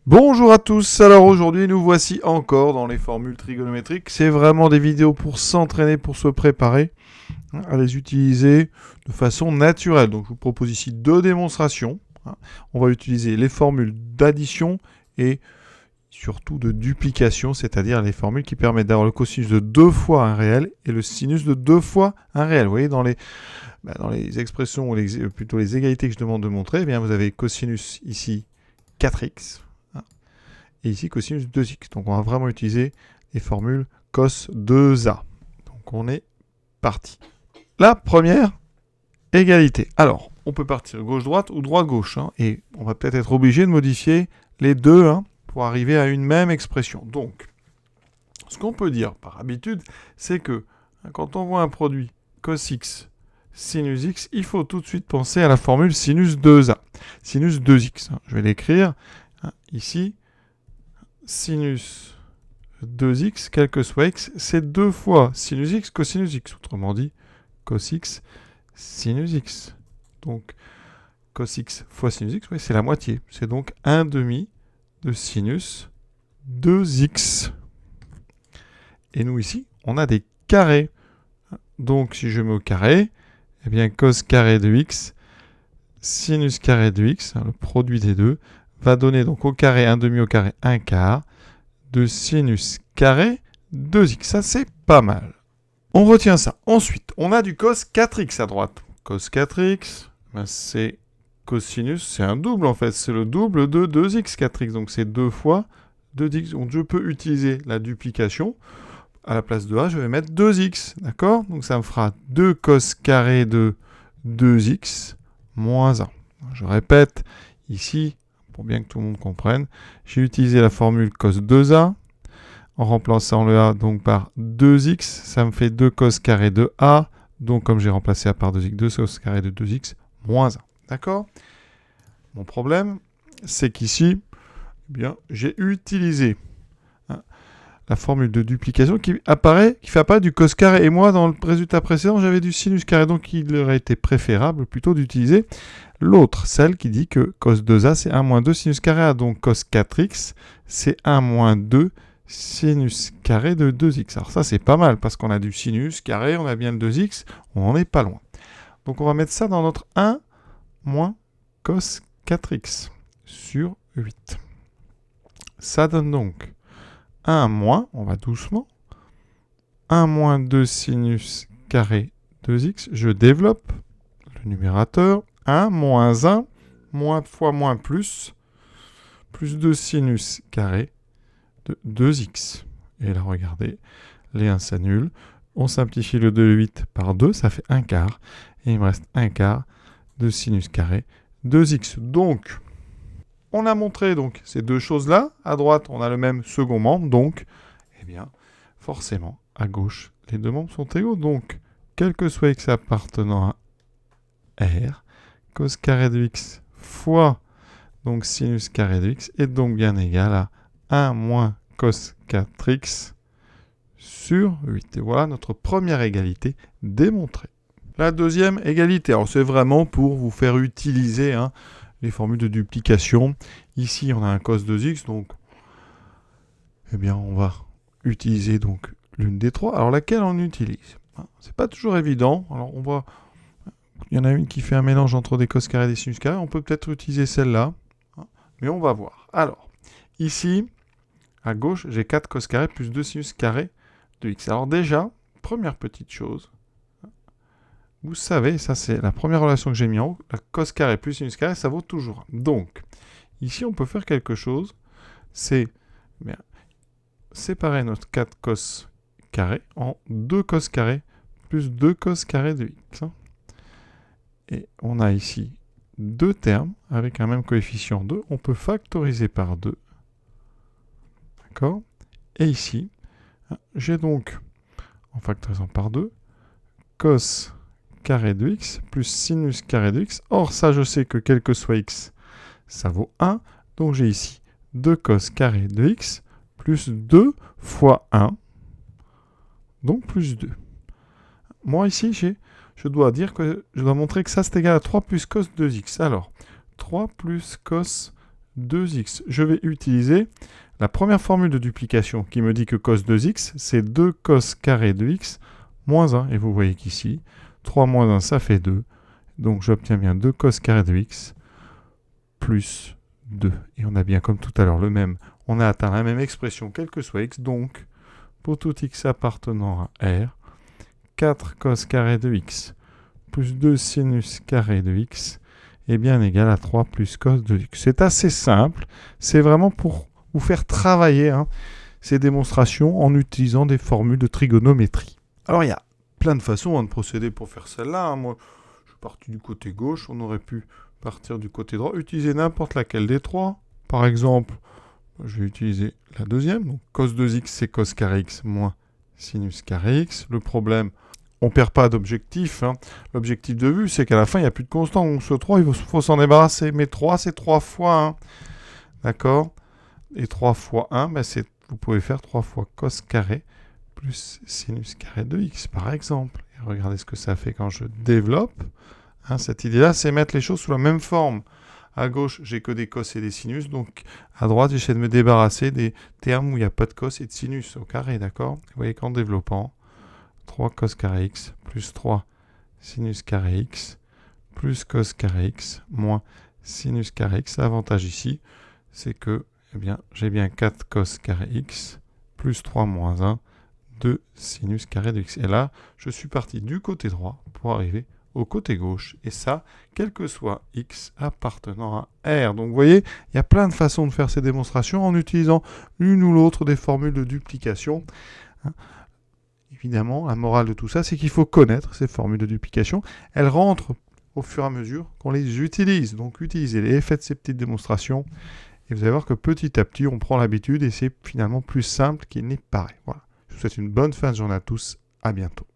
Bonjour à tous, alors aujourd'hui nous voici encore dans les formules trigonométriques. C'est vraiment des vidéos pour s'entraîner, pour se préparer à les utiliser de façon naturelle. Donc je vous propose ici deux démonstrations. On va utiliser les formules d'addition et surtout de duplication, c'est-à-dire les formules qui permettent d'avoir le cosinus de 2 fois un réel et le sinus de 2 fois un réel. Vous voyez, dans les expressions, ou plutôt les égalités que je demande de montrer, eh bien, vous avez cosinus ici 4x. Et ici, cosinus 2x. Donc, on va vraiment utiliser les formules cos 2a. Donc, on est parti. La première égalité. Alors, on peut partir gauche-droite ou droite-gauche. Et on va peut-être être obligé de modifier les deux pour arriver à une même expression. Donc, ce qu'on peut dire par habitude, c'est que quand on voit un produit cos x, sinus x, il faut tout de suite penser à la formule sinus 2a. Sinus 2x. Je vais l'écrire ici. Sinus 2x, quel que soit x, c'est 2 fois sinus x cosinus x. Autrement dit, cos x, sinus x. Donc, cos x fois sinus x, oui, c'est la moitié. C'est donc 1 demi de sinus 2x. Et nous, ici, on a des carrés. Donc, si je mets au carré, eh bien, cos carré de x, sinus carré de x, le produit des deux, va donner donc au carré 1 demi au carré 1 quart de sinus carré 2x. Ça, c'est pas mal. On retient ça. Ensuite, on a du cos 4x à droite. Cos 4x, c'est cosinus, c'est un double en fait. C'est le double de 2x 4x. Donc, c'est 2 fois 2x. Donc, je peux utiliser la duplication. À la place de a, je vais mettre 2x. D'accord? Donc, ça me fera 2 cos carré de 2x moins 1. Je répète, ici, pour bien que tout le monde comprenne, j'ai utilisé la formule cos 2a en remplaçant le a donc par 2x. Ça me fait 2 cos carré de a. Donc, comme j'ai remplacé a par 2x, 2 cos carré de 2x moins 1. D'accord? Mon problème, c'est qu'ici, eh bien, j'ai utilisé la formule de duplication qui fait apparaître du cos carré. Et moi, dans le résultat précédent, j'avais du sinus carré. Donc, il aurait été préférable plutôt d'utiliser l'autre, celle qui dit que cos 2a, c'est 1 moins 2 sinus carré a. Donc, cos 4x, c'est 1 moins 2 sinus carré de 2x. Alors ça, c'est pas mal, parce qu'on a du sinus carré, on a bien le 2x, on n'en est pas loin. Donc, on va mettre ça dans notre 1 moins cos 4x sur 8. Ça donne donc 1 moins, on va doucement, 1 moins 2 sinus carré 2x, je développe le numérateur, 1 moins 1, moins fois moins plus 2 sinus carré de 2x. Et là, regardez, les 1 s'annulent, on simplifie le 2 et 8 par 2, ça fait 1 quart, et il me reste 1 quart de sinus carré 2x. Donc, on a montré donc ces deux choses-là. À droite, on a le même second membre. Donc, eh bien, forcément, à gauche, les deux membres sont égaux. Donc, quel que soit x appartenant à R, cos carré de x fois donc sinus carré de x est donc bien égal à 1 moins cos 4x sur 8. Et voilà notre première égalité démontrée. La deuxième égalité, alors c'est vraiment pour vous faire utiliser les formules de duplication. Ici, on a un cos 2x, donc eh bien, on va utiliser donc l'une des trois. Alors, laquelle on utilise? C'est pas toujours évident. Alors, il y en a une qui fait un mélange entre des cos carrés et des sinus carrés. On peut peut-être utiliser celle-là, mais on va voir. Alors, ici, à gauche, j'ai 4 cos carrés plus 2 sinus carrés de x. Alors déjà, première petite chose, vous savez, ça c'est la première relation que j'ai mis en haut, la cos carré plus sinus carré, ça vaut toujours 1. Donc, ici on peut faire quelque chose, c'est séparer notre 4 cos carré en 2 cos carré plus 2 cos carré de x. Et on a ici deux termes avec un même coefficient 2. On peut factoriser par 2. D'accord? Et ici, j'ai donc, en factorisant par 2, cos carré de x plus sinus carré de x. Or, ça, je sais que quel que soit x, ça vaut 1. Donc, j'ai ici 2 cos carré de x plus 2 fois 1. Donc, plus 2. Moi, ici, je dois dire que je dois montrer que ça, c'est égal à 3 plus cos 2x. Alors, 3 plus cos 2x. Je vais utiliser la première formule de duplication qui me dit que cos 2x, c'est 2 cos carré de x moins 1. Et vous voyez qu'ici, 3 moins 1, ça fait 2. Donc j'obtiens bien 2 cos carré de x plus 2. Et on a bien comme tout à l'heure le même. On a atteint la même expression, quel que soit x. Donc, pour tout x appartenant à R, 4 cos carré de x plus 2 sinus carré de x est bien égal à 3 plus cos de x. C'est assez simple. C'est vraiment pour vous faire travailler ces démonstrations en utilisant des formules de trigonométrie. Alors, il y a plein de façons de procéder pour faire celle-là. Moi, je suis parti du côté gauche. On aurait pu partir du côté droit. Utiliser n'importe laquelle des trois. Par exemple, je vais utiliser la deuxième. Donc, cos 2x, c'est cos carré x moins sinus carré x. Le problème, on ne perd pas d'objectif. L'objectif de vue, c'est qu'à la fin, il n'y a plus de constant. Donc, ce 3, il faut s'en débarrasser. Mais 3, c'est 3 fois 1. D'accord? Et 3 fois 1, vous pouvez faire 3 fois cos carré plus sinus carré de x, par exemple. Et regardez ce que ça fait quand je développe. Cette idée-là, c'est mettre les choses sous la même forme. À gauche, j'ai que des cos et des sinus. Donc, à droite, j'essaie de me débarrasser des termes où il n'y a pas de cos et de sinus au carré, d'accord? Vous voyez qu'en développant, 3 cos carré x plus 3 sinus carré x plus cos carré x moins sinus carré x. L'avantage ici, c'est que j'ai bien 4 cos carré x plus 3 moins 1 de sinus carré de x. Et là, je suis parti du côté droit pour arriver au côté gauche. Et ça, quel que soit x appartenant à R. Donc vous voyez, il y a plein de façons de faire ces démonstrations en utilisant l'une ou l'autre des formules de duplication. Évidemment, la morale de tout ça, c'est qu'il faut connaître ces formules de duplication. Elles rentrent au fur et à mesure qu'on les utilise. Donc utilisez-les, faites ces petites démonstrations. Et vous allez voir que petit à petit, on prend l'habitude et c'est finalement plus simple qu'il n'y paraît. Voilà. Je vous souhaite une bonne fin de journée à tous. À bientôt.